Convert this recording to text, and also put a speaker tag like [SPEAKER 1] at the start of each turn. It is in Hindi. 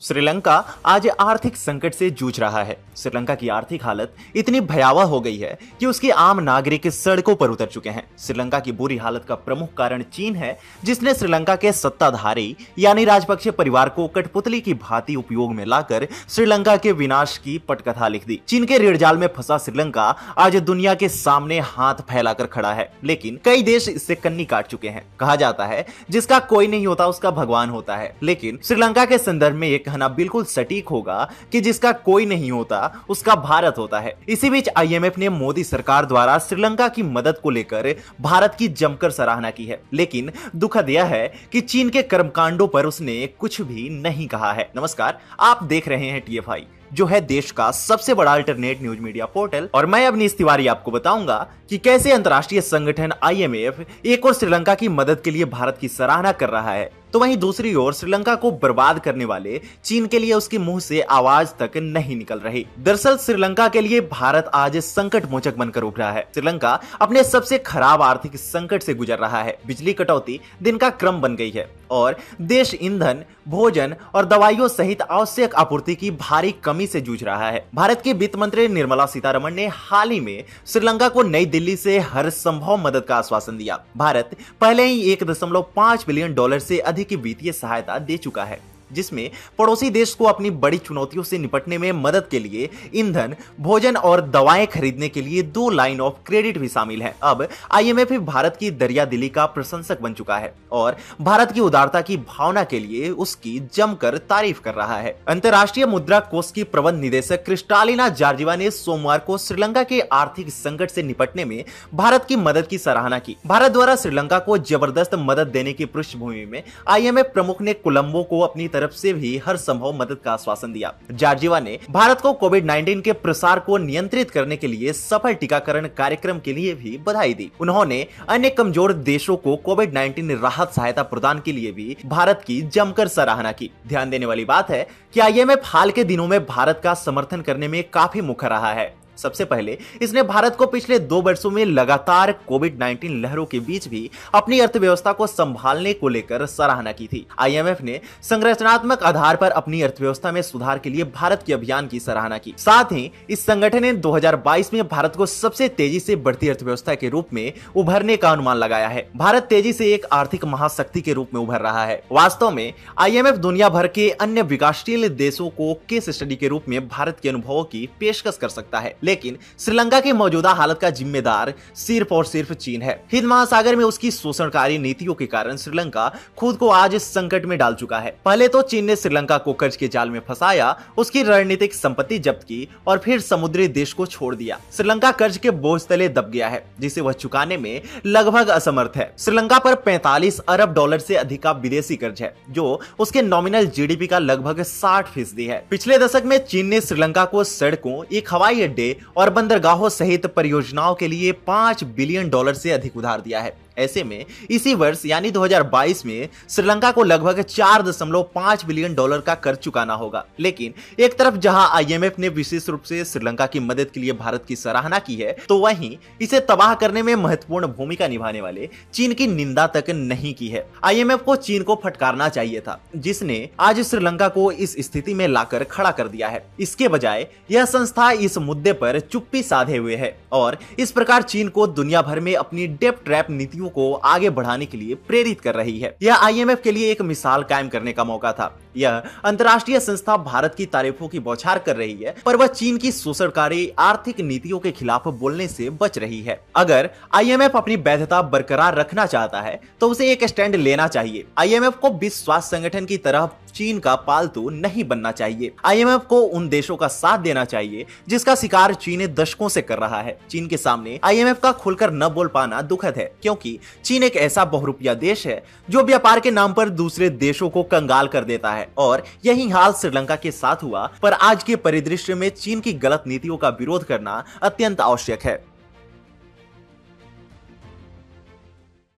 [SPEAKER 1] श्रीलंका आज आर्थिक संकट से जूझ रहा है। श्रीलंका की आर्थिक हालत इतनी भयावह हो गई है कि उसके आम नागरिक सड़कों पर उतर चुके हैं। श्रीलंका की बुरी हालत का प्रमुख कारण चीन है, जिसने श्रीलंका के सत्ताधारी यानी राजपक्षे परिवार को कठपुतली की भांति उपयोग में लाकर श्रीलंका के विनाश की पटकथा लिख दी। चीन के ऋण जाल में फंसा श्रीलंका आज दुनिया के सामने हाथ फैलाकर खड़ा है, लेकिन कई देश इससे कन्नी काट चुके हैं। कहा जाता है जिसका कोई नहीं होता उसका भगवान होता है, लेकिन श्रीलंका के संदर्भ में यह कहना बिल्कुल सटीक होगा कि जिसका कोई नहीं होता उसका भारत होता है। इसी बीच आईएमएफ ने मोदी सरकार द्वारा श्रीलंका की मदद को लेकर भारत की जमकर सराहना की है, लेकिन दुखद यह है कि चीन के कर्मकांडों पर उसने कुछ भी नहीं कहा है। नमस्कार, आप देख रहे हैं टीएफआई, जो है देश का सबसे बड़ा अल्टरनेट न्यूज मीडिया पोर्टल, और मैं अवनीश तिवारी आपको बताऊंगा कि कैसे अंतर्राष्ट्रीय संगठन आईएमएफ एक और श्रीलंका की मदद के लिए भारत की सराहना कर रहा है, तो वहीं दूसरी ओर श्रीलंका को बर्बाद करने वाले चीन के लिए उसके मुंह से आवाज तक नहीं निकल रही। दरअसल श्रीलंका के लिए भारत आज संकट मोचक बनकर उभरा है। श्रीलंका अपने सबसे खराब आर्थिक संकट से गुजर रहा है। बिजली कटौती दिन का क्रम बन गई है और देश ईंधन, भोजन और दवाइयों सहित आवश्यक आपूर्ति की भारी कमी से जूझ रहा है। भारत की वित्त मंत्री निर्मला सीतारमण ने हाल ही में श्रीलंका को नई दिल्ली से हर संभव मदद का आश्वासन दिया। भारत पहले ही 1.5 बिलियन डॉलर से अधिक की वित्तीय सहायता दे चुका है, जिसमें पड़ोसी देश को अपनी बड़ी चुनौतियों से निपटने में मदद के लिए ईंधन, भोजन और दवाएं खरीदने के लिए 2 लाइन ऑफ क्रेडिट भी शामिल है। अब आईएमएफ भारत की दरियादिली का प्रशंसक बन चुका है और भारत की उदारता की भावना के लिए उसकी जमकर तारीफ कर रहा है। अंतर्राष्ट्रीय मुद्रा कोष की प्रबंध निदेशक क्रिस्टालिना जॉर्जीवा ने सोमवार को श्रीलंका के आर्थिक संकट से निपटने में भारत की मदद की सराहना की। भारत द्वारा श्रीलंका को जबरदस्त मदद देने की पृष्ठभूमि में आईएमएफ प्रमुख ने कोलंबो को अपनी तरफ से भी हर संभव मदद का आश्वासन दिया। जॉर्जीवा ने भारत को कोविड-19 के प्रसार को नियंत्रित करने के लिए सफल टीकाकरण कार्यक्रम के लिए भी बधाई दी। उन्होंने अन्य कमजोर देशों को कोविड-19 राहत सहायता प्रदान के लिए भी भारत की जमकर सराहना की। ध्यान देने वाली बात है कि आईएमएफ हाल के दिनों में भारत का समर्थन करने में काफी मुखर रहा है। सबसे पहले इसने भारत को पिछले 2 वर्षों में लगातार कोविड-19 लहरों के बीच भी अपनी अर्थव्यवस्था को संभालने को लेकर सराहना की थी। आईएमएफ ने संरचनात्मक आधार पर अपनी अर्थव्यवस्था में सुधार के लिए भारत के अभियान की सराहना की। साथ ही इस संगठन ने 2022 में भारत को सबसे तेजी से बढ़ती अर्थव्यवस्था के रूप में उभरने का अनुमान लगाया है। भारत तेजी से एक आर्थिक महाशक्ति के रूप में उभर रहा है। वास्तव में आईएमएफ दुनिया भर के अन्य विकासशील देशों को केस स्टडी के रूप में भारत के अनुभवों की पेशकश कर सकता है, लेकिन श्रीलंका की मौजूदा हालत का जिम्मेदार सिर्फ और सिर्फ चीन है। हिंद महासागर में उसकी शोषणकारी नीतियों के कारण श्रीलंका खुद को आज संकट में डाल चुका है। पहले तो चीन ने श्रीलंका को कर्ज के जाल में फंसाया, उसकी रणनीतिक संपत्ति जब्त की और फिर समुद्री देश को छोड़ दिया। श्रीलंका कर्ज के बोझ तले दब गया है, जिसे वह चुकाने में लगभग असमर्थ है। श्रीलंका पर 45 अरब डॉलर से अधिक का विदेशी कर्ज है, जो उसके नॉमिनल जीडीपी का लगभग 60% है। पिछले दशक में चीन ने श्रीलंका को सड़कों, एक हवाई अड्डे और बंदरगाहों सहित परियोजनाओं के लिए 5 बिलियन डॉलर से अधिक उधार दिया है। ऐसे में इसी वर्ष यानी 2022 में श्रीलंका को लगभग 4.5 बिलियन डॉलर का कर्ज चुकाना होगा। लेकिन एक तरफ जहां आईएमएफ ने विशेष रूप से श्रीलंका की मदद के लिए भारत की सराहना की है, तो वहीं इसे तबाह करने में महत्वपूर्ण भूमिका निभाने वाले चीन की निंदा तक नहीं की है। आईएमएफ को चीन को फटकारना चाहिए था, जिसने आज श्रीलंका को इस स्थिति में लाकर खड़ा कर दिया है। इसके बजाय यह संस्था इस मुद्दे पर चुप्पी साधे हुए है और इस प्रकार चीन को दुनिया भर में अपनी डेब्ट ट्रैप नीतियों को आगे बढ़ाने के लिए प्रेरित कर रही है। यह आईएमएफ के लिए एक मिसाल कायम करने का मौका था। यह अंतर्राष्ट्रीय संस्था भारत की तारीफों की बौछार कर रही है, पर वह चीन की शोषणकारी आर्थिक नीतियों के खिलाफ बोलने से बच रही है। अगर आईएमएफ अपनी वैधता बरकरार रखना चाहता है तो उसे एक स्टैंड लेना चाहिए। आईएमएफ को विश्व स्वास्थ्य संगठन की तरह चीन का पालतू नहीं बनना चाहिए। आईएमएफ को उन देशों का साथ देना चाहिए जिसका शिकार चीन दशकों से कर रहा है। चीन के सामने आईएमएफ का खुलकर न बोल पाना दुखद है, क्योंकि चीन एक ऐसा बहुरूपिया देश है जो व्यापार के नाम पर दूसरे देशों को कंगाल कर देता है, और यही हाल श्रीलंका के साथ हुआ। पर आज के परिदृश्य में चीन की गलत नीतियों का विरोध करना अत्यंत आवश्यक है।